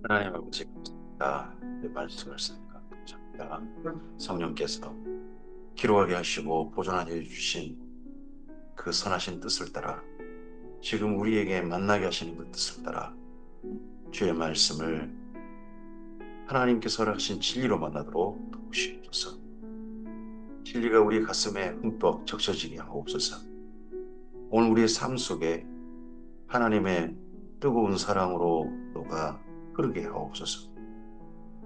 하나님 아버지 감사합니다. 내 말씀을 쓰니까 감사합니다. 성령께서 기록하게 하시고 보존하게 해주신 그 선하신 뜻을 따라 지금 우리에게 만나게 하시는 그 뜻을 따라 주의 말씀을 하나님께서 허락하신 진리로 만나도록 도우시옵소서. 진리가 우리 가슴에 흠뻑 적셔지게 하옵소서. 오늘 우리의 삶 속에 하나님의 뜨거운 사랑으로 녹아 흐르게 하옵소서.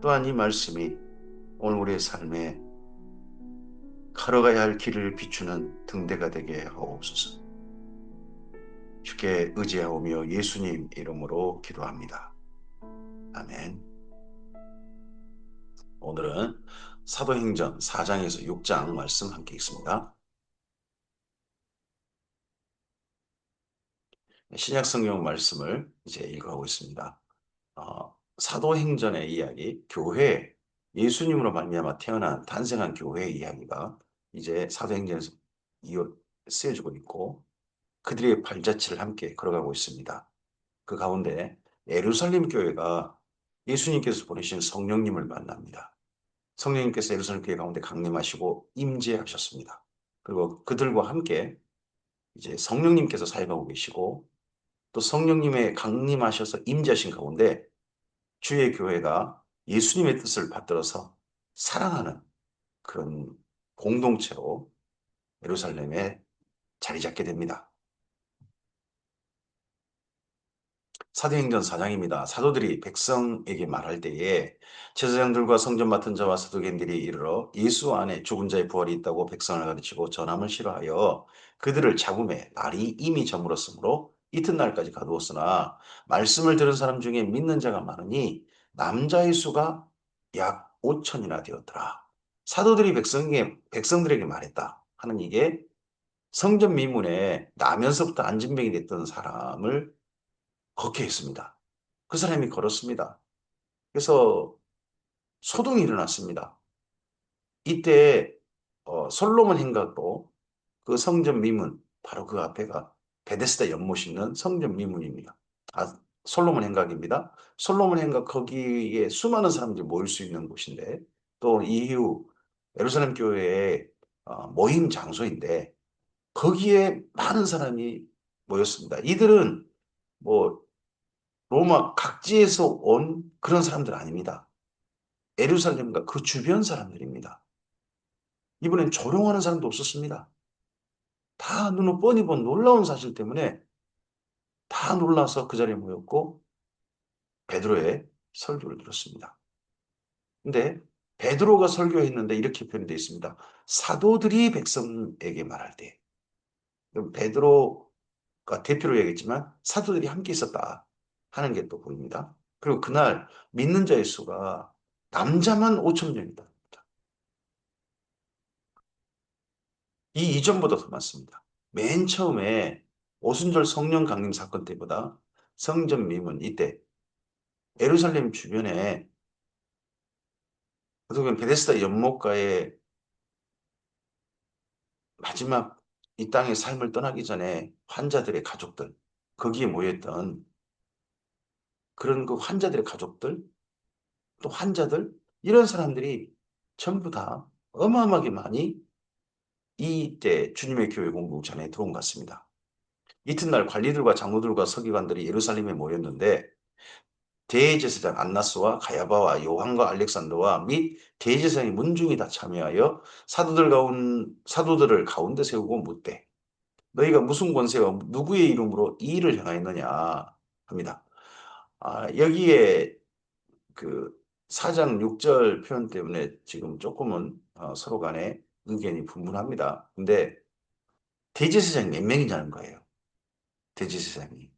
또한 이 말씀이 오늘 우리의 삶에 걸어가야 할 길을 비추는 등대가 되게 하옵소서. 주께 의지하오며 예수님 이름으로 기도합니다. 아멘. 오늘은 사도행전 4장에서 6장 말씀 함께 읽습니다. 신약 성경 말씀을 이제 읽어가고 있습니다. 사도행전의 이야기, 교회, 예수님으로 말미암아 태어난 탄생한 교회의 이야기가 이제 사도행전에서 이어 쓰여지고 있고 그들의 발자취를 함께 걸어가고 있습니다. 그 가운데 예루살렘 교회가 예수님께서 보내신 성령님을 만납니다. 성령님께서 예루살렘 교회 가운데 강림하시고 임재하셨습니다. 그리고 그들과 함께 이제 성령님께서 사역하고 계시고 또 성령님의 강림하셔서 임재하신 가운데 주의 교회가 예수님의 뜻을 받들어서 사랑하는 그런 공동체로 예루살렘에 자리 잡게 됩니다. 사도행전 4장입니다. 사도들이 백성에게 말할 때에 제사장들과 성전 맡은 자와 사두개인들이 이르러 예수 안에 죽은 자의 부활이 있다고 백성을 가르치고 전함을 싫어하여 그들을 잡음에 날이 이미 저물었으므로 이튿날까지 가두었으나 말씀을 들은 사람 중에 믿는 자가 많으니 남자의 수가 약 5천이나 되었더라. 사도들이 백성들에게 말했다 하는 이게 성전 미문에 나면서부터 안진병이 됐던 사람을 걷게 했습니다. 그 사람이 걸었습니다. 그래서 소동이 일어났습니다. 이때 솔로몬 행각으로 그 성전 미문, 바로 그 앞에가 베데스다 연못 있는 성전 미문입니다. 솔로몬 행각입니다. 솔로몬 행각 거기에 수많은 사람들이 모일 수 있는 곳인데 또 이후 예루살렘 교회의 모임 장소인데 거기에 많은 사람이 모였습니다. 이들은 뭐 로마 각지에서 온 그런 사람들 아닙니다. 예루살렘과 그 주변 사람들입니다. 이번엔 조롱하는 사람도 없었습니다. 다 눈을 뻔히 본 놀라운 사실 때문에 다 놀라서 그 자리에 모였고 베드로의 설교를 들었습니다. 근데 베드로가 설교했는데 이렇게 표현되어 있습니다. 사도들이 백성에게 말할 때 베드로가 대표로 얘기했지만 사도들이 함께 있었다 하는 게 또 보입니다. 그리고 그날 믿는 자의 수가 남자만 5천 명이다. 이 이전보다 더 많습니다. 맨 처음에 오순절 성령 강림 사건 때보다 성전 미문 이때 예루살렘 주변에 어떻게 보면 베데스다 연못가에 마지막 이 땅의 삶을 떠나기 전에 환자들의 가족들 거기에 모였던 그런 그 환자들의 가족들 또 환자들 이런 사람들이 전부 다 어마어마하게 많이 이때 주님의 교회 공부 전에 들어온 것 같습니다. 이튿날 관리들과 장로들과 서기관들이 예루살렘에 모였는데 대제사장 안나스와 가야바와 요한과 알렉산더와 및 대제사장이 문중이 다 참여하여 사도들을 가운데 세우고 묻되 너희가 무슨 권세와 누구의 이름으로 이 일을 행하였느냐 합니다. 여기에 그 4장 6절 표현 때문에 지금 조금은 서로 간에 의견이 분분합니다. 근데 대제사장이 몇 명이냐는 거예요. 대제사장이.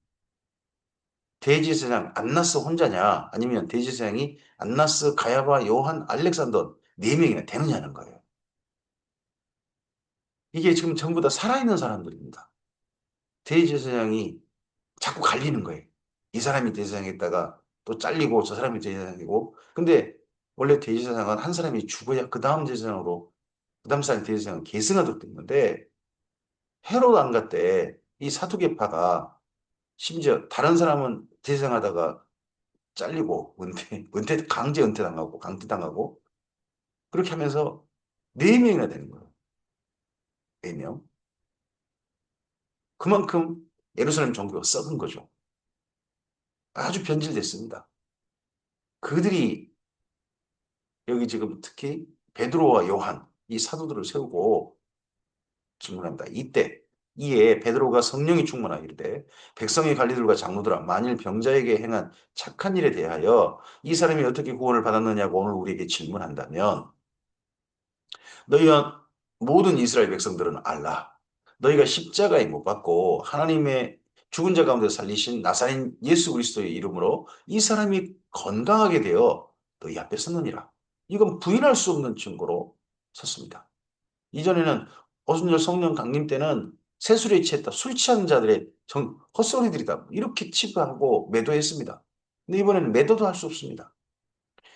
대제사장 안나스 혼자냐 아니면 대제사장이 안나스, 가야바, 요한, 알렉산더 네 명이나 되느냐는 거예요. 이게 지금 전부 다 살아있는 사람들입니다. 대제사장이 자꾸 갈리는 거예요. 이 사람이 대제사장했다가 또 잘리고 저 사람이 대제사장이고 근데 원래 대제사장은 한 사람이 죽어야 그 다음 제사장으로 그 다음 사람 대제사장은 계승하도록 된 건데 헤롯 왕가 때 이 사두개파가 심지어 다른 사람은 대제사장하다가 잘리고 강제 은퇴당하고 강퇴당하고 그렇게 하면서 네 명이나 되는 거예요. 네 명. 그만큼 예루살렘 종교가 썩은 거죠. 아주 변질됐습니다. 그들이 여기 지금 특히 베드로와 요한 이 사도들을 세우고 질문합니다. 이에 베드로가 성령이 충만하여 이르되 백성의 관리들과 장로들아 만일 병자에게 행한 착한 일에 대하여 이 사람이 어떻게 구원을 받았느냐고 오늘 우리에게 질문한다면 너희와 모든 이스라엘 백성들은 알라. 너희가 십자가에 못 박고 하나님의 죽은 자 가운데 살리신 나사렛 예수 그리스도의 이름으로 이 사람이 건강하게 되어 너희 앞에 섰느니라. 이건 부인할 수 없는 증거로 섰습니다. 이전에는 오순절 성령 강림 때는 세술에 취했다, 술 취한 자들의 헛소리들이다. 이렇게 치부하고 매도했습니다. 근데 이번에는 매도도 할 수 없습니다.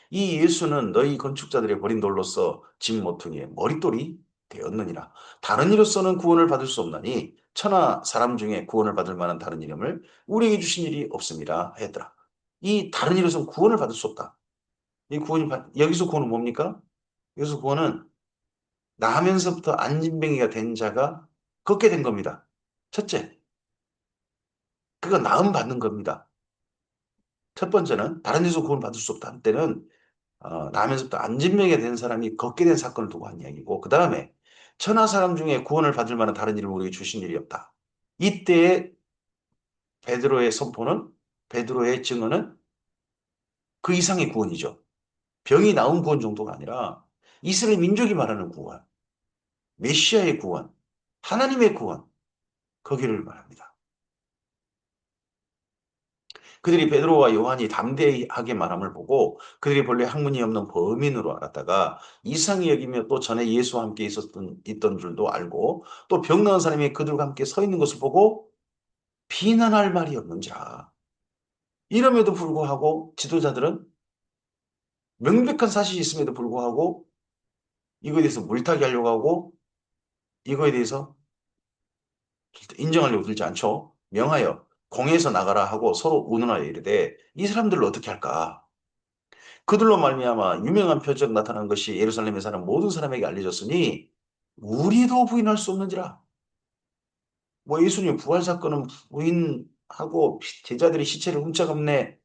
이 예수는 너희 건축자들의 버린 돌로서 집 모퉁이의 머릿돌이 되었느니라. 다른 이로서는 구원을 받을 수 없나니 천하 사람 중에 구원을 받을 만한 다른 이름을 우리에게 주신 일이 없습니다. 했더라. 이 다른 이로서는 구원을 받을 수 없다. 여기서 구원은 뭡니까? 여기서 구원은 나면서부터 안진뱅이가 된 자가 걷게 된 겁니다. 첫째, 그가 나음 받는 겁니다. 첫 번째는 다른 데서 구원 받을 수 없다. 한때는 나면서부터 안진뱅이가 된 사람이 걷게 된 사건을 두고 한 이야기고 그 다음에 천하 사람 중에 구원을 받을 만한 다른 이름을 우리에게 주신 일이 없다. 이때의 베드로의 선포는 베드로의 증언은 그 이상의 구원이죠. 병이 나은 구원 정도가 아니라 이스라엘 민족이 말하는 구원, 메시아의 구원, 하나님의 구원, 거기를 말합니다. 그들이 베드로와 요한이 담대하게 말함을 보고 그들이 본래 학문이 없는 범인으로 알았다가 이상히 여기며 또 전에 예수와 함께 있던 줄도 알고 또 병 나은 사람이 그들과 함께 서 있는 것을 보고 비난할 말이 없는지라. 이럼에도 불구하고 지도자들은 명백한 사실이 있음에도 불구하고 이거에 대해서 물타기 하려고 하고 이거에 대해서 인정하려고 들지 않죠. 명하여 공회에서 나가라 하고 서로 운운하여 이르되 이 사람들을 어떻게 할까? 그들로 말미암아 유명한 표적 나타난 것이 예루살렘에 사는 모든 사람에게 알려졌으니 우리도 부인할 수 없는지라. 뭐 예수님 부활 사건은 부인하고 제자들이 시체를 훔쳐갔네.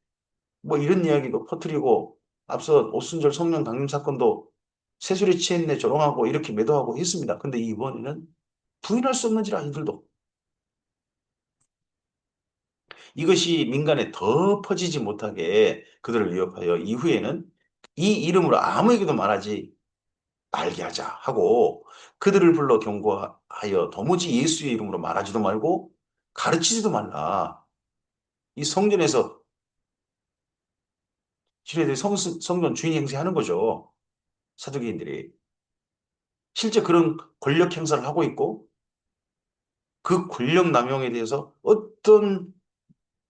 뭐 이런 이야기도 퍼뜨리고 앞서 오순절 성령 강림 사건도 세술에 취했네 조롱하고 이렇게 매도하고 했습니다. 근데 이번에는 부인할 수 없는지라 이들도. 이것이 민간에 더 퍼지지 못하게 그들을 위협하여 이후에는 이 이름으로 아무에게도 말하지 알게 하자 하고 그들을 불러 경고하여 도무지 예수의 이름으로 말하지도 말고 가르치지도 말라. 이 성전에서 지네들이 성전 주인 행세하는 거죠. 사두개인들이. 실제 그런 권력 행사를 하고 있고 그 권력 남용에 대해서 어떤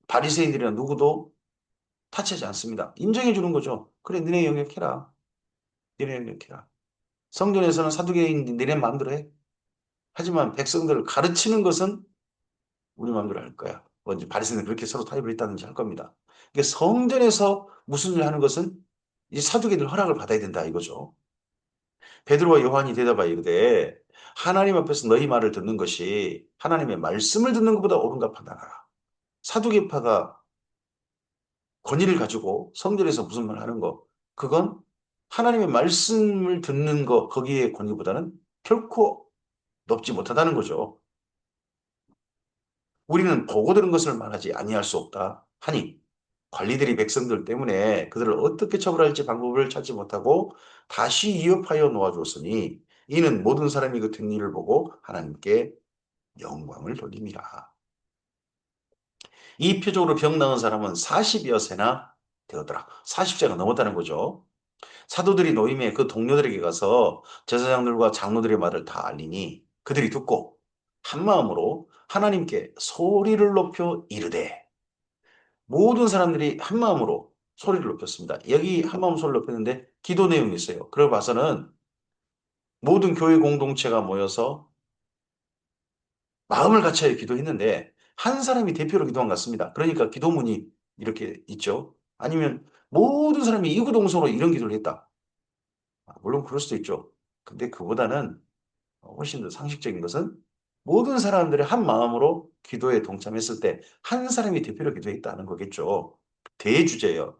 바리새인들이나 누구도 타치하지 않습니다. 인정해 주는 거죠. 그래, 너네 영역해라. 너네 영역해라. 성전에서는 사두개인 너네 마음대로 해. 하지만 백성들을 가르치는 것은 우리 마음대로 할 거야. 뭐 이제 바리새인은 그렇게 서로 타협을 했다든지 할 겁니다. 그러니까 성전에서 무슨 일을 하는 것은 이 사두개인들 허락을 받아야 된다 이거죠. 베드로와 요한이 대답하여 이르되 하나님 앞에서 너희 말을 듣는 것이 하나님의 말씀을 듣는 것보다 옳은가 판단하라. 사두개파가 권위를 가지고 성전에서 무슨 말 하는 거 그건 하나님의 말씀을 듣는 거 거기에 권위보다는 결코 높지 못하다는 거죠. 우리는 보고 들은 것을 말하지 아니할 수 없다 하니 관리들이 백성들 때문에 그들을 어떻게 처벌할지 방법을 찾지 못하고 다시 위협하여 놓아주었으니 이는 모든 사람이 그 된 일을 보고 하나님께 영광을 돌립니다. 이 표적으로 병 나은 사람은 40여 세나 되었더라. 40세가 넘었다는 거죠. 사도들이 노임에 그 동료들에게 가서 제사장들과 장로들의 말을 다 알리니 그들이 듣고 한 마음으로 하나님께 소리를 높여 이르되 모든 사람들이 한 마음으로 소리를 높였습니다. 여기 한 마음 소리를 높였는데 기도 내용이 있어요. 그걸 봐서는 모든 교회 공동체가 모여서 마음을 같이하여 기도했는데 한 사람이 대표로 기도한 것 같습니다. 그러니까 기도문이 이렇게 있죠. 아니면 모든 사람이 이구동성으로 이런 기도를 했다. 물론 그럴 수도 있죠. 근데 그보다는 훨씬 더 상식적인 것은 모든 사람들이 한 마음으로 기도에 동참했을 때 한 사람이 대표로 기도했다는 거겠죠. 대주제요.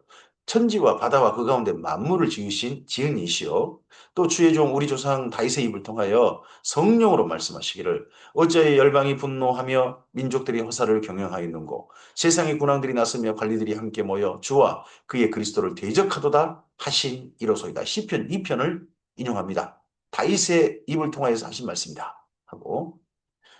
천지와 바다와 그 가운데 만물을 지은 이시요. 또 주의 종 우리 조상 다윗의 입을 통하여 성령으로 말씀하시기를 어찌하여 열방이 분노하며 민족들이 허사를 경영하였는고 세상의 군왕들이 나서며 관리들이 함께 모여 주와 그의 그리스도를 대적하도다 하신 이로소이다. 시편 2편을 인용합니다. 다윗의 입을 통하여서 하신 말씀이다. 하고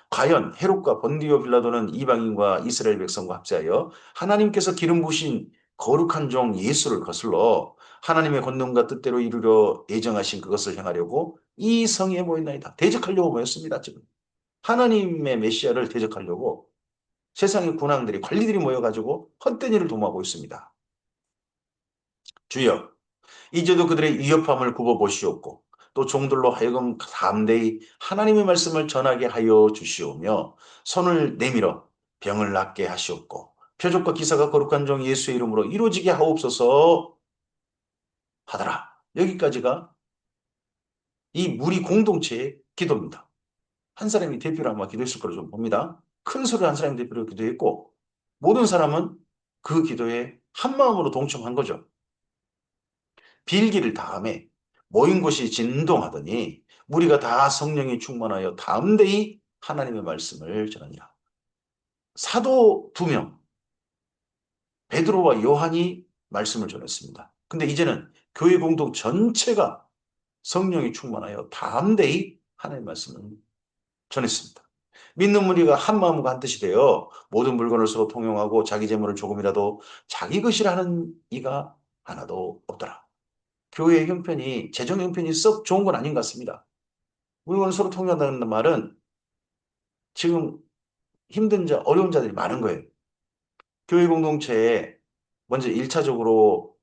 과연 헤롯과 본디오 빌라도는 이방인과 이스라엘 백성과 합세하여 하나님께서 기름 부으신 거룩한 종 예수를 거슬러 하나님의 권능과 뜻대로 이루려 예정하신 그것을 향하려고 이 성에 모였나이다. 대적하려고 모였습니다. 지금 하나님의 메시아를 대적하려고 세상의 군왕들이 관리들이 모여가지고 헛된 일을 도모하고 있습니다. 주여 이제도 그들의 위협함을 굽어보시옵고 또 종들로 하여금 담대히 하나님의 말씀을 전하게 하여 주시오며 손을 내밀어 병을 낫게 하시옵고 표적과 기사가 거룩한 종 예수의 이름으로 이루어지게 하옵소서 하더라. 여기까지가 이 무리 공동체의 기도입니다. 한 사람이 대표로 아마 기도했을 거로 좀 봅니다. 큰 소리로 한 사람이 대표로 기도했고 모든 사람은 그 기도에 한 마음으로 동참한 거죠. 빌기를 다음에 모인 곳이 진동하더니 무리가 다 성령이 충만하여 담대히 하나님의 말씀을 전하니라. 사도 2명, 베드로와 요한이 말씀을 전했습니다. 근데 이제는 교회 공동 전체가 성령이 충만하여 담대히 하나님의 말씀을 전했습니다. 믿는 무리가 한 마음과 한 뜻이 되어 모든 물건을 서로 통용하고 자기 재물을 조금이라도 자기 것이라 하는 이가 하나도 없더라. 교회의 형편이, 재정 형편이 썩 좋은 건 아닌 것 같습니다. 물건을 서로 통용한다는 말은 지금 힘든 자, 어려운 자들이 많은 거예요. 교회 공동체에 먼저 1차적으로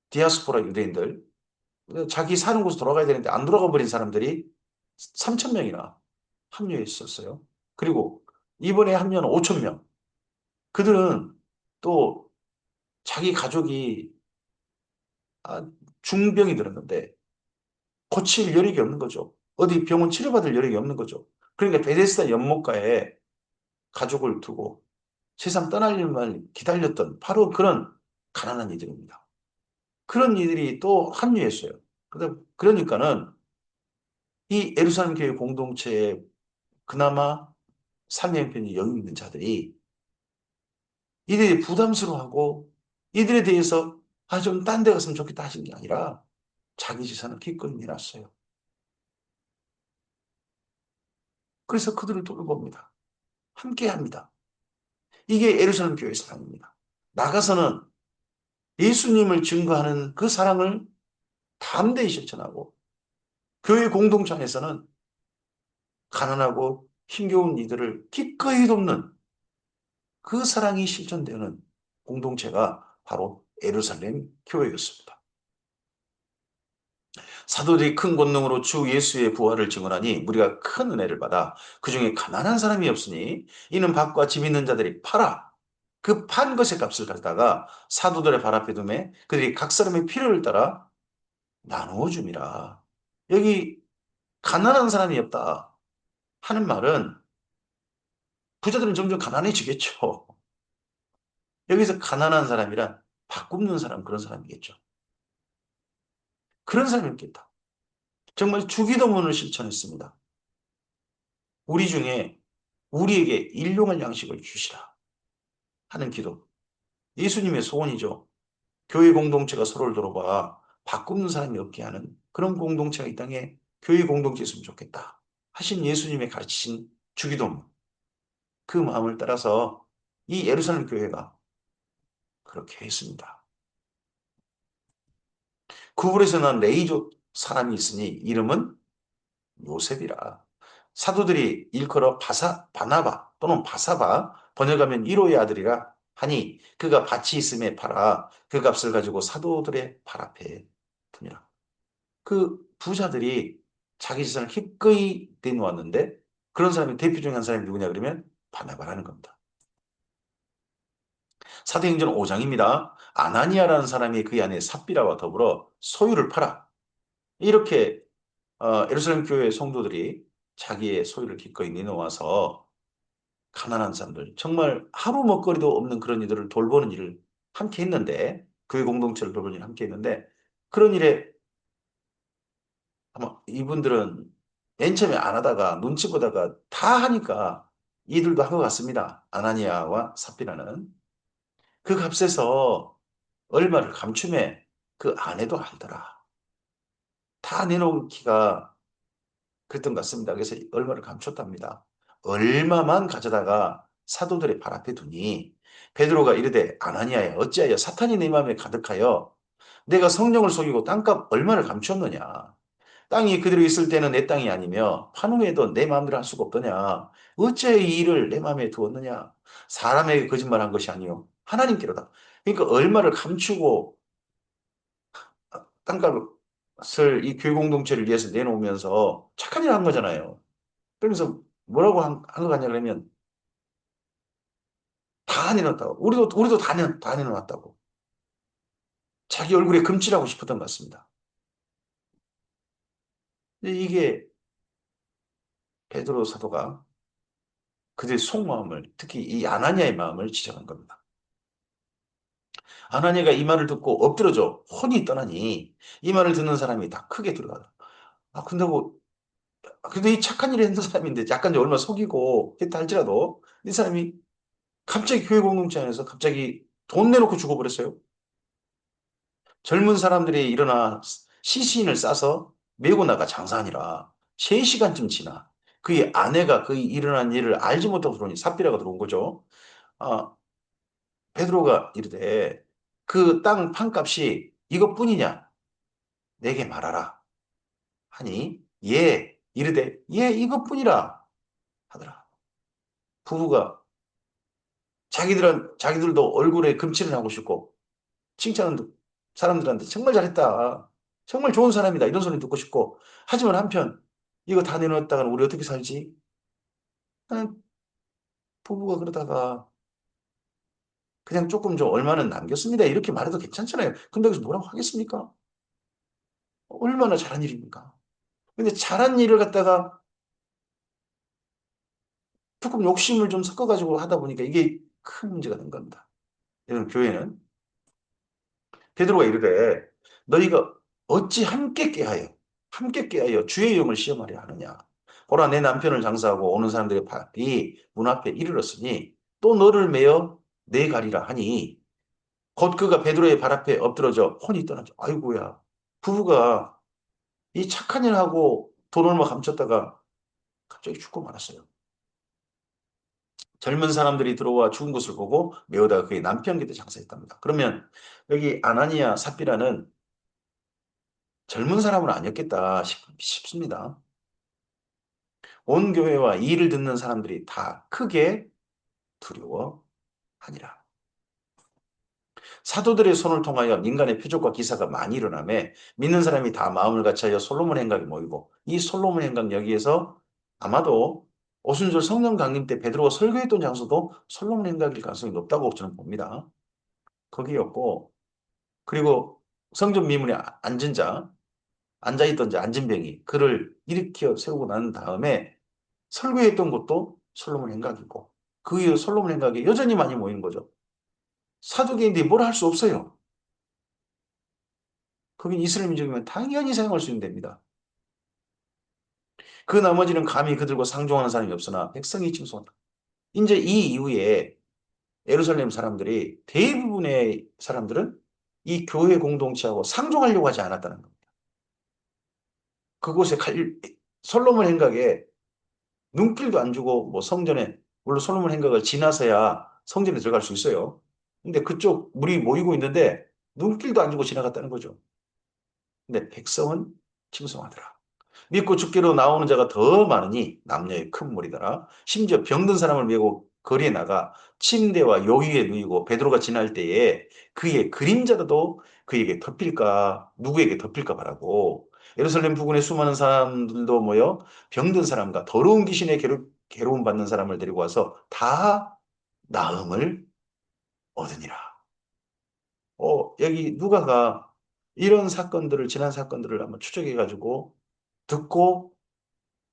디아스포라 유대인들, 자기 사는 곳으로 돌아가야 되는데 안 돌아가 버린 사람들이 3천 명이나 합류했었어요. 그리고 이번에 합류한 5천 명. 그들은 또 자기 가족이 중병이 들었는데 고칠 여력이 없는 거죠. 어디 병원 치료받을 여력이 없는 거죠. 그러니까 베데스다 연못가에 가족을 두고 세상 떠날 일만 기다렸던 바로 그런 가난한 이들입니다. 그런 이들이 또 합류했어요. 그러니까는 이 예루살렘 교회 공동체에 그나마 삶의 형편이 여유 있는 자들이 이들이 부담스러워하고 이들에 대해서 좀 딴 데 갔으면 좋겠다 하시는 게 아니라 자기 재산을 기꺼이 내놨어요. 그래서 그들을 돌봅니다. 함께 합니다. 이게 예루살렘 교회의 사랑입니다. 나가서는 예수님을 증거하는 그 사랑을 담대히 실천하고 교회 공동체 안에서는 가난하고 힘겨운 이들을 기꺼이 돕는 그 사랑이 실천되는 공동체가 바로 예루살렘 교회였습니다. 사도들이 큰 권능으로 주 예수의 부활을 증언하니 우리가 큰 은혜를 받아 그 중에 가난한 사람이 없으니 이는 밭과 집 있는 자들이 팔아 그 판 것의 값을 갖다가 사도들의 발 앞에 두매 그들이 각 사람의 필요를 따라 나누어 줌이라. 여기 가난한 사람이 없다 하는 말은 부자들은 점점 가난해지겠죠. 여기서 가난한 사람이란 밥 굶는 사람 그런 사람이겠죠. 그런 사람이 없겠다. 정말 주기도문을 실천했습니다. 우리 중에 우리에게 일용할 양식을 주시라 하는 기도. 예수님의 소원이죠. 교회 공동체가 서로를 돌아봐 밥 굶는 사람이 없게 하는 그런 공동체가 이 땅에 교회 공동체였으면 좋겠다 하신 예수님의 가르치신 주기도문. 그 마음을 따라서 이 예루살렘 교회가 그렇게 했습니다. 구불에서 난 레이족 사람이 있으니 이름은 요셉이라. 사도들이 일컬어 바나바 또는 바사바 번역하면 1호의 아들이라 하니 그가 밭이 있음에 팔아 그 값을 가지고 사도들의 발 앞에 두니라. 그 부자들이 자기 재산을 기꺼이 내놓았는데 그런 사람이 대표 중에 한 사람이 누구냐 그러면 바나바라는 겁니다. 사도행전 5장입니다. 아나니아라는 사람이 그 안에 삽비라와 더불어 소유를 팔아. 이렇게 예루살렘 교회 성도들이 자기의 소유를 기꺼이 내놓아서 가난한 사람들, 정말 하루 먹거리도 없는 그런 이들을 돌보는 일을 함께 했는데, 교회 공동체를 돌보는 일을 함께 했는데, 그런 일에 아마 이분들은 맨 처음에 안 하다가 눈치 보다가 다 하니까 이들도 한 것 같습니다. 아나니아와 삽비라는. 그 값에서 얼마를 감춤해 그 아내도 알더라. 다 내놓기가 그랬던 것 같습니다. 그래서 얼마를 감췄답니다. 얼마만 가져다가 사도들의 발 앞에 두니 베드로가 이르되 아나니아야 어찌하여 사탄이 내 마음에 가득하여 내가 성령을 속이고 땅값 얼마를 감추었느냐. 땅이 그대로 있을 때는 내 땅이 아니며 판후에도 내 마음대로 할 수가 없더냐. 어찌하여 이 일을 내 마음에 두었느냐. 사람에게 거짓말한 것이 아니요 하나님께로다. 그러니까 얼마를 감추고 땅값을 이 교회 공동체를 위해서 내놓으면서 착한 일 한 거잖아요. 그러면서 뭐라고 한 거 같냐 그러면 다 내놓았다고. 우리도 다 내놓았다고. 자기 얼굴에 금칠하고 싶었던 것 같습니다. 근데 이게 베드로 사도가 그들의 속마음을, 특히 이 아나니아의 마음을 지적한 겁니다. 아나니아가 이 말을 듣고 엎드려져 혼이 떠나니 이 말을 듣는 사람이 다 크게 들어가더라. 아, 근데 뭐, 그래도 이 착한 일을 했는 사람인데 약간 이제 얼마 속이고 했다 할지라도 이 사람이 갑자기 교회 공동체 안에서 갑자기 돈 내놓고 죽어버렸어요. 젊은 사람들이 일어나 시신을 싸서 메고 나가 장사하니라 3시간쯤 지나 그의 아내가 그 일어난 일을 알지 못하고 들어오니 삽비라가 들어온 거죠. 아, 베드로가 이르되 그 땅 판값이 이것뿐이냐 내게 말하라 하니 예 이르되 예 이것뿐이라 하더라. 부부가 자기들도 얼굴에 금칠을 하고 싶고 칭찬은 사람들한테 정말 잘했다. 정말 좋은 사람이다. 이런 소리 듣고 싶고. 하지만 한편, 이거 다 내놓았다가는 우리 어떻게 살지? 하는 부부가 그러다가 그냥 조금 좀 얼마는 남겼습니다. 이렇게 말해도 괜찮잖아요. 근데 여기서 뭐라고 하겠습니까? 얼마나 잘한 일입니까? 근데 잘한 일을 갖다가 조금 욕심을 좀 섞어가지고 하다 보니까 이게 큰 문제가 된 겁니다. 여러분, 교회는 베드로가 이르되 너희가 어찌 함께 깨하여 주의 영을 시험하려 하느냐. 보라 내 남편을 장사하고 오는 사람들의 발이 문 앞에 이르렀으니 또 너를 메어 내 가리라 하니 곧 그가 베드로의 발 앞에 엎드러져 혼이 떠나죠. 아이고야. 부부가 이 착한 일 하고 돈 얼마 감췄다가 갑자기 죽고 말았어요. 젊은 사람들이 들어와 죽은 것을 보고 메어다가 그의 남편 곁에 장사했답니다. 그러면 여기 아나니아 삽비라는 젊은 사람은 아니었겠다 싶습니다. 온 교회와 이 일을 듣는 사람들이 다 크게 두려워하니라. 사도들의 손을 통하여 민간의 표적과 기사가 많이 일어나며 믿는 사람이 다 마음을 같이하여 솔로몬 행각에 모이고 이 솔로몬 행각 여기에서 아마도 오순절 성령 강림 때 베드로가 설교했던 장소도 솔로몬 행각일 가능성이 높다고 저는 봅니다. 거기였고 그리고 성전 미문에 앉은 자 앉아있던 자 앉은 병이 그를 일으켜 세우고 난 다음에 설교했던 곳도 솔로몬 행각이고 그 이후 솔로몬 행각에 여전히 많이 모이는 거죠. 사두개인들이 뭘 할 수 없어요. 거긴 이스라엘 민족이면 당연히 사용할 수 있는 데입니다. 그 나머지는 감히 그들과 상종하는 사람이 없으나 백성이 칭송한다. 이제 이 이후에 예루살렘 사람들이 대부분의 사람들은 이 교회 공동체하고 상종하려고 하지 않았다는 겁니다. 그곳에 솔로몬 행각에 눈길도 안 주고 뭐 성전에 물론 솔로몬 행각을 지나서야 성전에 들어갈 수 있어요. 근데 그쪽 물이 모이고 있는데 눈길도 안 주고 지나갔다는 거죠. 근데 백성은 칭송하더라. 믿고 죽기로 나오는 자가 더 많으니 남녀의 큰 무리더라. 심지어 병든 사람을 메고 거리에 나가 침대와 요위에 누이고 베드로가 지날 때에 그의 그림자라도 그에게 덮일까 누구에게 덮일까 바라고 예루살렘 부근에 수많은 사람들도 모여 병든 사람과 더러운 귀신의 괴로움 받는 사람을 데리고 와서 다 나음을 얻으니라. 여기 누가가 이런 사건들을, 지난 사건들을 한번 추적해가지고 듣고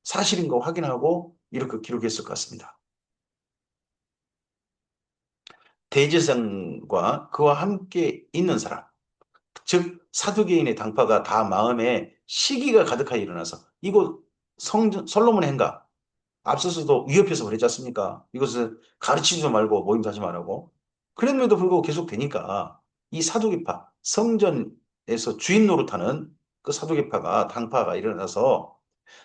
사실인 거 확인하고 이렇게 기록했을 것 같습니다. 대제사장과 그와 함께 있는 사람, 즉 사두개인의 당파가 다 마음에 시기가 가득하여 일어나서 이곳 솔로몬의 행가, 앞서서도 위협해서 그랬지 않습니까? 이것을 가르치지도 말고 모임도 하지 말라고. 그랬는데도 불구하고 계속 되니까 이 사두개파, 성전에서 주인 노릇하는 그 사두개파가, 당파가 일어나서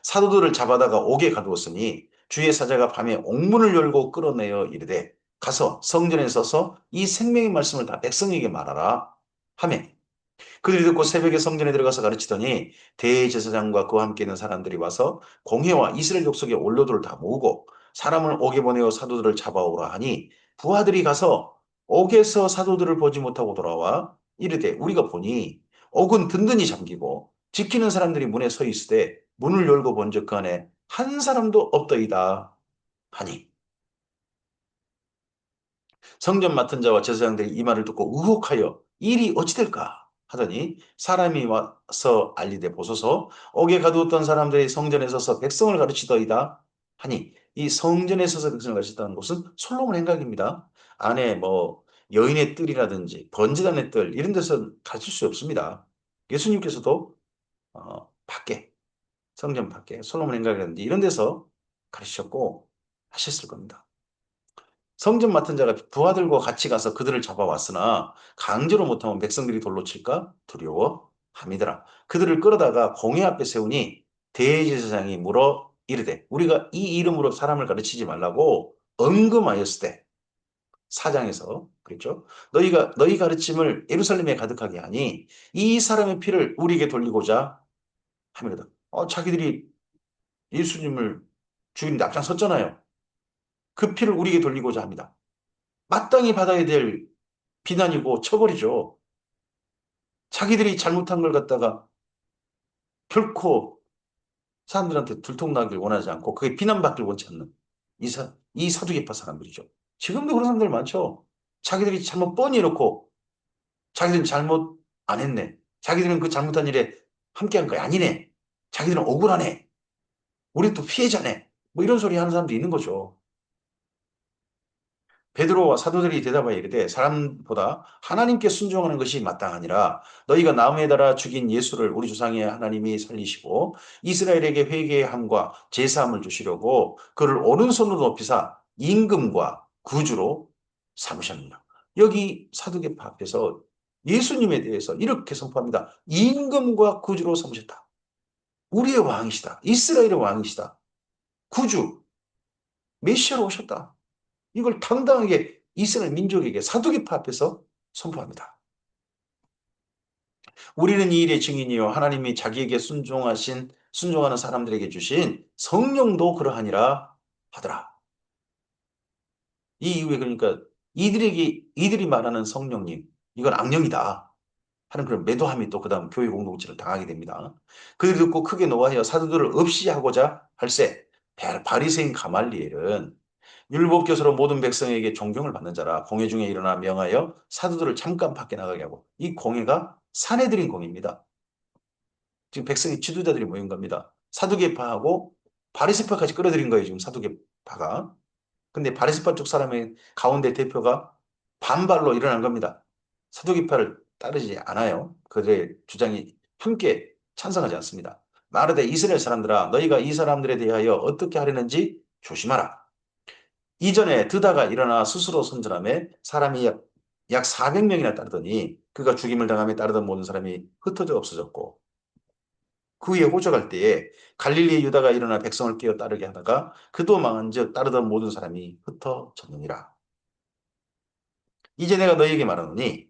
사도들을 잡아다가 옥에 가두었으니 주의 사자가 밤에 옥문을 열고 끌어내어 이르되 가서 성전에 서서 이 생명의 말씀을 다 백성에게 말하라 하며 그들이 듣고 새벽에 성전에 들어가서 가르치더니 대제사장과 그와 함께 있는 사람들이 와서 공회와 이스라엘 족속의 원로들을 다 모으고 사람을 옥에 보내어 사도들을 잡아오라 하니 부하들이 가서 옥에서 사도들을 보지 못하고 돌아와 이르되 우리가 보니 옥은 든든히 잠기고 지키는 사람들이 문에 서 있으되 문을 열고 본즉 그 안에 한 사람도 없더이다 하니 성전 맡은 자와 제사장들이 이 말을 듣고 의혹하여 일이 어찌 될까 하더니 사람이 와서 알리되 보소서 옥에 가두었던 사람들이 성전에 서서 백성을 가르치더이다 하니 이 성전에 서서 백성을 가르치다는 곳은 솔로몬 행각입니다. 안에 뭐 여인의 뜰이라든지 번제단의 뜰 이런 데서 가르칠 수 없습니다. 예수님께서도 밖에 성전 밖에 솔로몬 행각이라든지 이런 데서 가르치셨고 하셨을 겁니다. 성전 맡은 자가 부하들과 같이 가서 그들을 잡아왔으나 강제로 못하면 백성들이 돌로 칠까 두려워 함이더라. 그들을 끌어다가 공회 앞에 세우니 대제사장이 물어 이르되 우리가 이 이름으로 사람을 가르치지 말라고 언금하였을 때 사장에서 그랬죠. 너희가 너희 가르침을 예루살렘에 가득하게 하니 이 사람의 피를 우리에게 돌리고자 함이거든. 자기들이 예수님을 죽이는데 앞장섰잖아요. 그 피를 우리에게 돌리고자 합니다. 마땅히 받아야 될 비난이고 처벌이죠. 자기들이 잘못한 걸 갖다가 결코 사람들한테 들통나길 원하지 않고 그게 비난받길 원치 않는 이 사두개파 사람들이죠. 지금도 그런 사람들 많죠. 자기들이 잘못 뻔히 해놓고 자기들은 잘못 안 했네. 자기들은 그 잘못한 일에 함께한 거 아니네. 자기들은 억울하네. 우리 또 피해자네. 뭐 이런 소리 하는 사람도 있는 거죠. 베드로와 사도들이 대답하여 이르되 사람보다 하나님께 순종하는 것이 마땅하니라 너희가 나무에 달아 죽인 예수를 우리 조상의 하나님이 살리시고 이스라엘에게 회개의 함과 제사함을 주시려고 그를 오른손으로 높이사 임금과 구주로 삼으셨느니라. 여기 사두개파 앞에서 예수님에 대해서 이렇게 선포합니다. 임금과 구주로 삼으셨다. 우리의 왕이시다. 이스라엘의 왕이시다. 구주, 메시아로 오셨다. 이걸 당당하게 이스라엘 민족에게 사두개파 앞에서 선포합니다. 우리는 이 일의 증인이요 하나님이 자기에게 순종하는 사람들에게 주신 성령도 그러하니라 하더라. 이 이후에 그러니까 이들이 말하는 성령님 이건 악령이다 하는 그런 매도함이 또 그다음 교회 공동체를 당하게 됩니다. 그들 듣고 크게 노하여 사도들을 없이 하고자 할세 바리새인 가말리엘은 율법교사로 모든 백성에게 존경을 받는 자라 공회 중에 일어나 명하여 사도들을 잠깐 밖에 나가게 하고 이 공회가 사내들인 공회입니다. 지금 백성의 지도자들이 모인 겁니다. 사두개파하고 바리새파까지 끌어들인 거예요. 지금 사두개파가. 근데 바리새파 쪽 사람의 가운데 대표가 반발로 일어난 겁니다. 사두개파를 따르지 않아요. 그들의 주장이 함께 찬성하지 않습니다. 마르되 이스라엘 사람들아 너희가 이 사람들에 대하여 어떻게 하려는지 조심하라. 이전에 드다가 일어나 스스로 선전함에 사람이 약 400명이나 따르더니 그가 죽임을 당함에 따르던 모든 사람이 흩어져 없어졌고 그 후에 호적할 때에 갈릴리 유다가 일어나 백성을 깨어 따르게 하다가 그도 망한즉 따르던 모든 사람이 흩어졌느니라. 이제 내가 너희에게 말하노니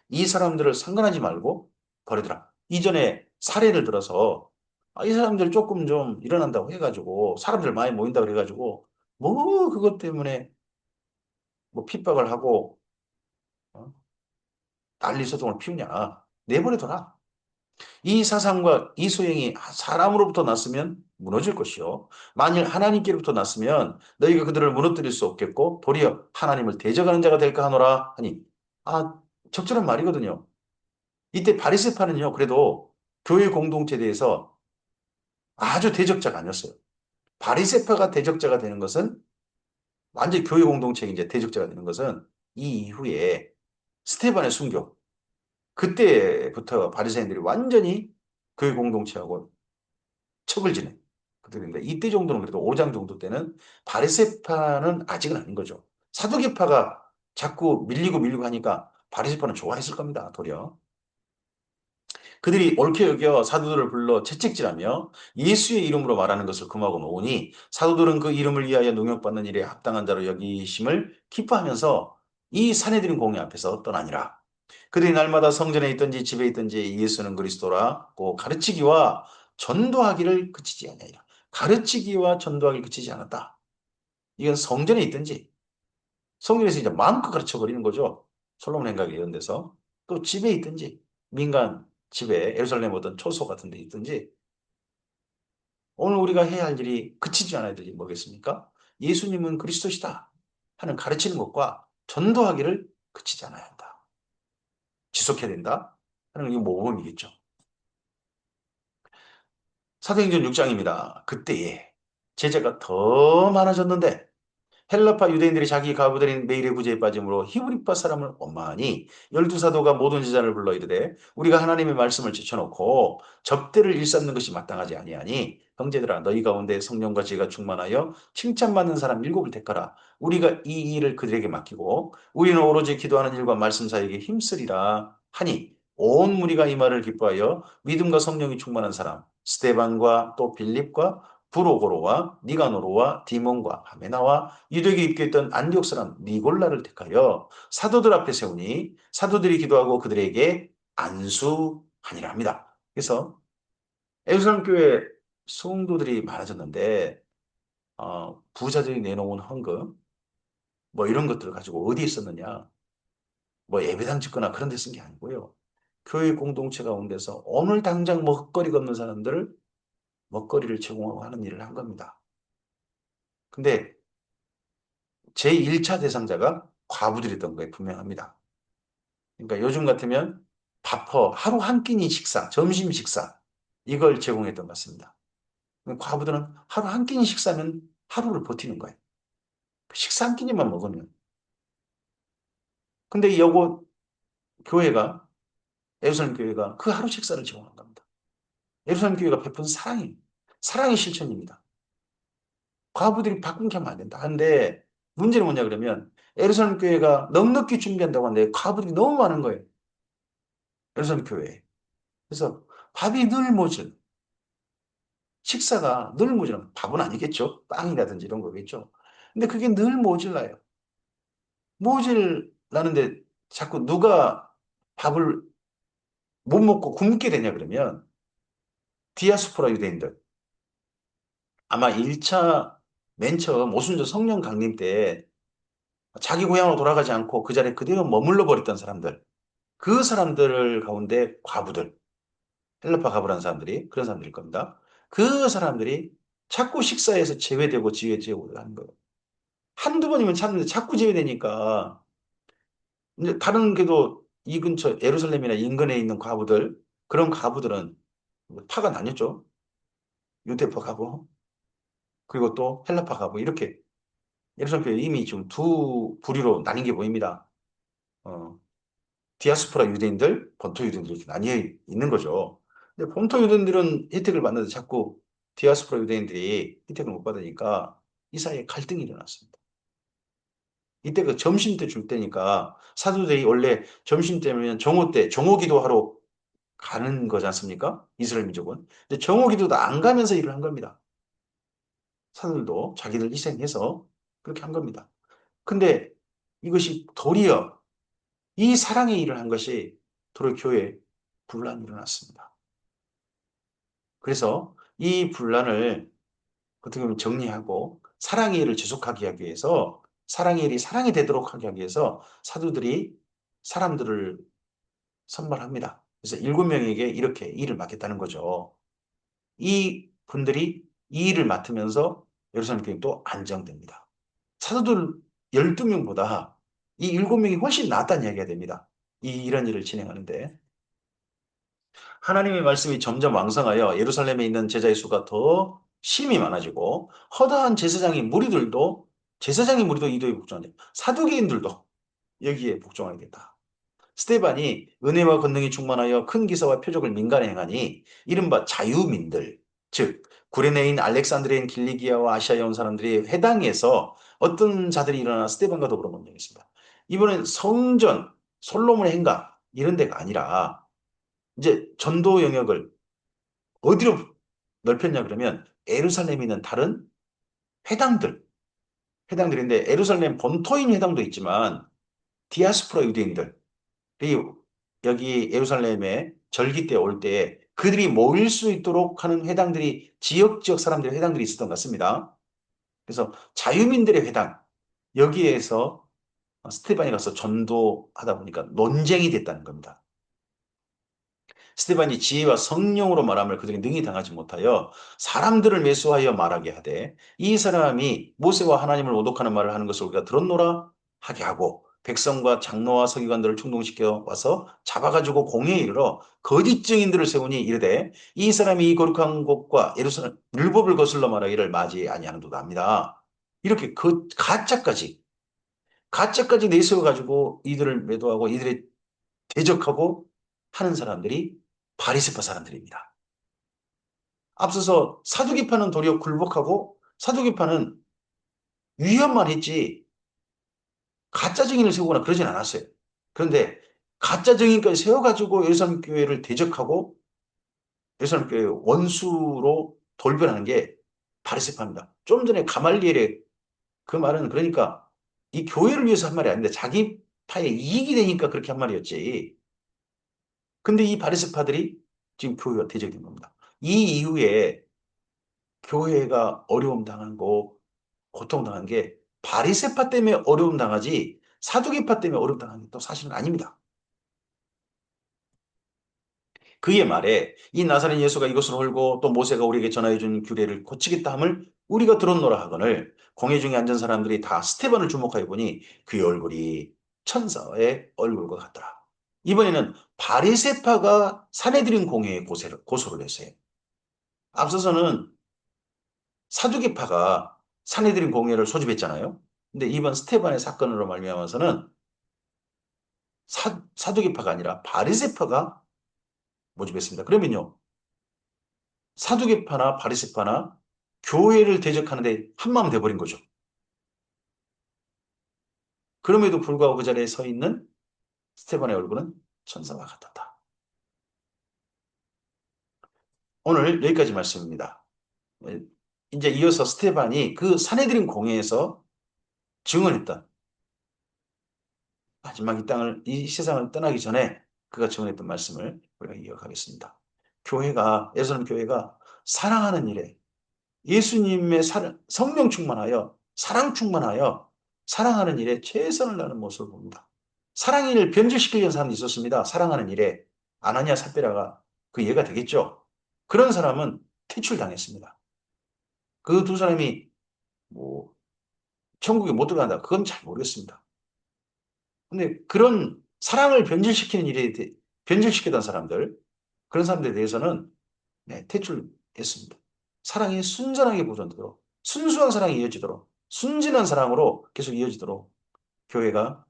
이 사람들을 상관하지 말고 버리더라. 이전에 사례를 들어서 이 사람들 조금 좀 일어난다고 해가지고 사람들 많이 모인다고 해가지고 뭐 그것 때문에 뭐 핍박을 하고 어? 난리 소동을 피우냐. 내버려둬라. 이 사상과 이 소행이 사람으로부터 났으면 무너질 것이요. 만일 하나님께로부터 났으면 너희가 그들을 무너뜨릴 수 없겠고 도리어 하나님을 대적하는 자가 될까 하노라 하니 아 적절한 말이거든요. 이때 바리새파는요, 그래도 교회 공동체에 대해서 아주 대적자가 아니었어요. 바리새파가 대적자가 되는 것은 완전히 교회 공동체가 이제 대적자가 되는 것은 이 이후에 스테반의 순교 그때부터 바리새인들이 완전히 교회 공동체하고 척을 지내. 그들인데 이때 정도는 그래도 5장 정도 때는 바리새파는 아직은 아닌 거죠. 사두개파가 자꾸 밀리고 하니까 바리새파는 좋아했을 겁니다. 도리어. 그들이 옳게 여겨 사도들을 불러 채찍질하며 예수의 이름으로 말하는 것을 금하고 놓으니 사도들은 그 이름을 위하여 능욕받는 일에 합당한 자로 여기심을 기뻐하면서 이 사내들인 공회 앞에서 떠나니라. 그들이 날마다 성전에 있든지 집에 있든지 예수는 그리스도라고 가르치기와 전도하기를 그치지 아니하니라. 가르치기와 전도하기를 그치지 않았다. 이건 성전에 있든지 성전에서 이제 마음껏 가르쳐 버리는 거죠. 솔로몬 행각에 이런 데서. 또 집에 있든지 민간 집에 예루살렘 어떤 초소 같은 데 있든지 오늘 우리가 해야 할 일이 그치지 않아야 될 일이 뭐겠습니까? 예수님은 그리스도시다 하는 가르치는 것과 전도하기를 그치지 않아야 한다. 지속해야 된다 하는 이 모범이겠죠. 사도행전 6장입니다. 그때에 제자가 더 많아졌는데 헬라파 유대인들이 자기 가부들인 매일의 부재에 빠짐으로 히브리파 사람을 원망하니 열두 사도가 모든 제자를 불러 이르되 우리가 하나님의 말씀을 제쳐놓고 접대를 일삼는 것이 마땅하지 아니하니 형제들아 너희 가운데 성령과 지혜가 충만하여 칭찬받는 사람 일곱을 택하라. 우리가 이 일을 그들에게 맡기고 우리는 오로지 기도하는 일과 말씀 사이에 힘쓰리라 하니 온 무리가 이 말을 기뻐하여 믿음과 성령이 충만한 사람 스데반과 또 빌립과 브로고로와 니가노로와 디몬과 하메나와 유대교에 입교했던 안디옥 사람 니골라를 택하여 사도들 앞에 세우니 사도들이 기도하고 그들에게 안수하니라 합니다. 그래서 예루살렘 교회 성도들이 많아졌는데 부자들이 내놓은 헌금 뭐 이런 것들을 가지고 어디에 썼느냐 뭐 예배당 짓거나 그런 데 쓴 게 아니고요. 교회 공동체 가운데서 오늘 당장 먹거리가 없는 사람들을 먹거리를 제공하고 하는 일을 한 겁니다. 근데 제1차 대상자가 과부들이었던 거에 분명합니다. 그러니까 요즘 같으면 밥퍼 하루 한 끼니 식사, 점심 식사 이걸 제공했던 것 같습니다. 과부들은 하루 한 끼니 식사면 하루를 버티는 거예요. 식사 한 끼니만 먹으면. 근데 요거 교회가 예루살렘 교회가 그 하루 식사를 제공한 겁니다. 예루살렘 교회가 베푼 사랑이 사랑의 실천입니다. 과부들이 바꾼게 하면 안 된다. 하는데 문제는 뭐냐 그러면 예루살렘 교회가 넉넉히 준비한다고 하는데 과부들이 너무 많은 거예요. 예루살렘 교회에. 그래서 밥이 늘 모질, 식사가 늘 모자라. 밥은 아니겠죠. 빵이라든지 이런 거겠죠. 근데 그게 늘 모질라요. 모질라는데 자꾸 누가 밥을 못 먹고 굶게 되냐 그러면 디아스포라 유대인들. 아마 1차 맨 처음 오순절 성령 강림 때 자기 고향으로 돌아가지 않고 그 자리에 그대로 머물러 버렸던 사람들. 그 사람들 가운데 과부들, 헬라파 과부라는 사람들이 그런 사람들일 겁니다. 그 사람들이 자꾸 식사에서 제외되고 지외되고 하는 거예요. 한두 번이면 참는데 자꾸 제외되니까 이제 다른 게도 이 근처 예루살렘이나 인근에 있는 과부들 그런 과부들은 파가 나뉘었죠. 유대파 가부 그리고 또 헬라파 가부 이렇게 예루살렘 교회 이미 지금 두 부류로 나뉜 게 보입니다. 어, 디아스포라 유대인들, 본토 유대인들 이렇게 나뉘어 있는 거죠. 근데 본토 유대인들은 혜택을 받는데 자꾸 디아스포라 유대인들이 혜택을 못 받으니까 이 사이에 갈등이 일어났습니다. 이때 그 점심 때 줄 때니까 사도들이 원래 점심 때면 정오 때 정오 기도하러 가는 거지 않습니까? 이스라엘 민족은. 근데 정오 기도도 안 가면서 일을 한 겁니다. 사도들도 자기들 희생해서 그렇게 한 겁니다. 근데 이것이 도리어 이 사랑의 일을 한 것이 도리어 교회에 분란이 일어났습니다. 그래서 이 분란을 어떻게 보면 정리하고 사랑의 일을 지속하게 하기 위해서 사랑의 일이 사랑이 되도록 하게 하기 위해서 사도들이 사람들을 선발합니다. 그래서 7명에게 이렇게 일을 맡겠다는 거죠. 이 분들이 이 일을 맡으면서 예루살렘 교회는 또 안정됩니다. 사도들 12명보다 이 7명이 훨씬 낫다는 이야기가 됩니다. 이런 일을 진행하는데 하나님의 말씀이 점점 왕성하여 예루살렘에 있는 제자의 수가 더 심히 많아지고 허다한 제사장의 무리도 이도에 복종하니 사두개인들도 여기에 복종하겠다. 스테반이 은혜와 권능이 충만하여 큰 기사와 표적을 민간에 행하니 이른바 자유민들, 즉 구레네인 알렉산드리아인 길리기아와 아시아에 온 사람들이 회당에서 어떤 자들이 일어나 스테반과 더불어 문쟁했습니다. 이번엔 성전, 솔로몬의 행각 이런 데가 아니라 이제 전도 영역을 어디로 넓혔냐 그러면 예루살렘에 있는 다른 회당들, 회당들인데 예루살렘 본토인 회당도 있지만 디아스포라 유대인들 이 여기 예루살렘에 절기 때 올 때 그들이 모일 수 있도록 하는 회당들이 지역 사람들의 회당들이 있었던 것 같습니다. 그래서 자유민들의 회당 여기에서 스테반이 가서 전도하다 보니까 논쟁이 됐다는 겁니다. 스테반이 지혜와 성령으로 말함을 그들이 능히 당하지 못하여 사람들을 매수하여 말하게 하되 이 사람이 모세와 하나님을 모독하는 말을 하는 것을 우리가 들었노라 하게 하고 백성과 장로와 서기관들을 충동시켜 와서 잡아가지고 공회에 이르러 거짓 증인들을 세우니 이르되 이 사람이 이 거룩한 곳과 예루살렘 율법을 거슬러 말하기를 맞이 아니하는도다 합니다. 이렇게 그 가짜까지 내세워가지고 이들을 매도하고 이들의 대적하고 하는 사람들이 바리새파 사람들입니다. 앞서서 사두개파는 도리어 굴복하고 사두개파는 위험만 했지 가짜 증인을 세우거나 그러진 않았어요. 그런데 가짜 증인까지 세워가지고 예루살렘 교회를 대적하고 예루살렘 교회 원수로 돌변하는 게 바리새파입니다. 좀 전에 가말리엘의 그 말은 그러니까 이 교회를 위해서 한 말이 아닌데 자기 파에 이익이 되니까 그렇게 한 말이었지. 근데 이 바리새파들이 지금 교회가 대적된 겁니다. 이 이후에 교회가 어려움 당한 거, 고통 당한 게 바리새파 때문에 어려움 당하지 사두개파 때문에 어려움 당한 게 또 사실은 아닙니다. 그의 말에 이 나사렛 예수가 이것을 홀고 또 모세가 우리에게 전하여 준 규례를 고치겠다 함을 우리가 들었노라 하거늘 공회 중에 앉은 사람들이 다 스테반을 주목하여 보니 그의 얼굴이 천사의 얼굴과 같더라. 이번에는 바리새파가 사내들인 공회에 고소를 했어요. 앞서서는 사두개파가 사내들인 공회를 소집했잖아요. 근데 이번 스테반의 사건으로 말미암아서는 사두개파가 아니라 바리새파가 모집했습니다. 그러면요, 사두개파나 바리새파나 교회를 대적하는데 한마음 돼버린 거죠. 그럼에도 불구하고 그 자리에 서 있는 스테반의 얼굴은 천사와 같았다. 오늘 여기까지 말씀입니다. 이제 이어서 스테반이 그 사내들인 공회에서 증언했던 마지막 이 세상을 떠나기 전에 그가 증언했던 말씀을 우리가 이어가겠습니다. 예루살렘 교회가 사랑하는 일에 예수님의 성령 충만하여 사랑 충만하여 사랑하는 일에 최선을 다하는 모습을 봅니다. 사랑의 일을 변질시키려는 사람도 있었습니다. 사랑하는 일에 아나니아 삽비라가 그 예가 되겠죠. 그런 사람은 퇴출당했습니다. 그 두 사람이 뭐 천국에 못 들어간다. 그건 잘 모르겠습니다. 근데 그런 사랑을 변질시키는 변질시키던 사람들, 그런 사람들에 대해서는 네, 퇴출했습니다. 사랑이 순전하게 보존되도록, 순수한 사랑이 이어지도록, 순진한 사랑으로 계속 이어지도록 교회가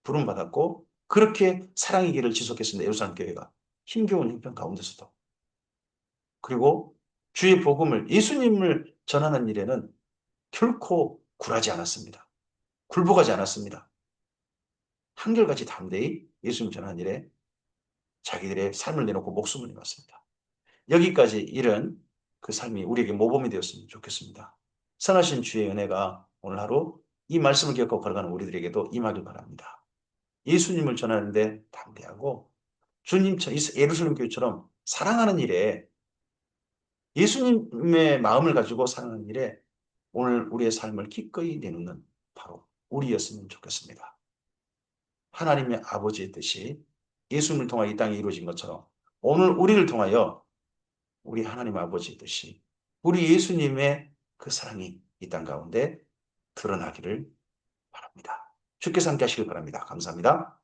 부름받았고, 그렇게 사랑의 길을 지속했습니다. 예루살렘 교회가. 힘겨운 형편 가운데서도. 그리고 주의 복음을, 예수님을 전하는 일에는 결코 굴하지 않았습니다. 굴복하지 않았습니다. 한결같이 담대히 예수님 전하는 일에 자기들의 삶을 내놓고 목숨을 내놨습니다. 여기까지 이른 그 삶이 우리에게 모범이 되었으면 좋겠습니다. 선하신 주의 은혜가 오늘 하루 이 말씀을 기억하고 걸어가는 우리들에게도 임하길 바랍니다. 예수님을 전하는데 담대하고 예루살렘 교회처럼 사랑하는 일에 예수님의 마음을 가지고 사랑하는 일에 오늘 우리의 삶을 기꺼이 내놓는 바로 우리였으면 좋겠습니다. 하나님의 아버지의 뜻이 예수님을 통하여 이 땅에 이루어진 것처럼 오늘 우리를 통하여 우리 하나님 아버지의 뜻이 우리 예수님의 그 사랑이 이 땅 가운데 드러나기를 바랍니다. 주께서 함께 하시길 바랍니다. 감사합니다.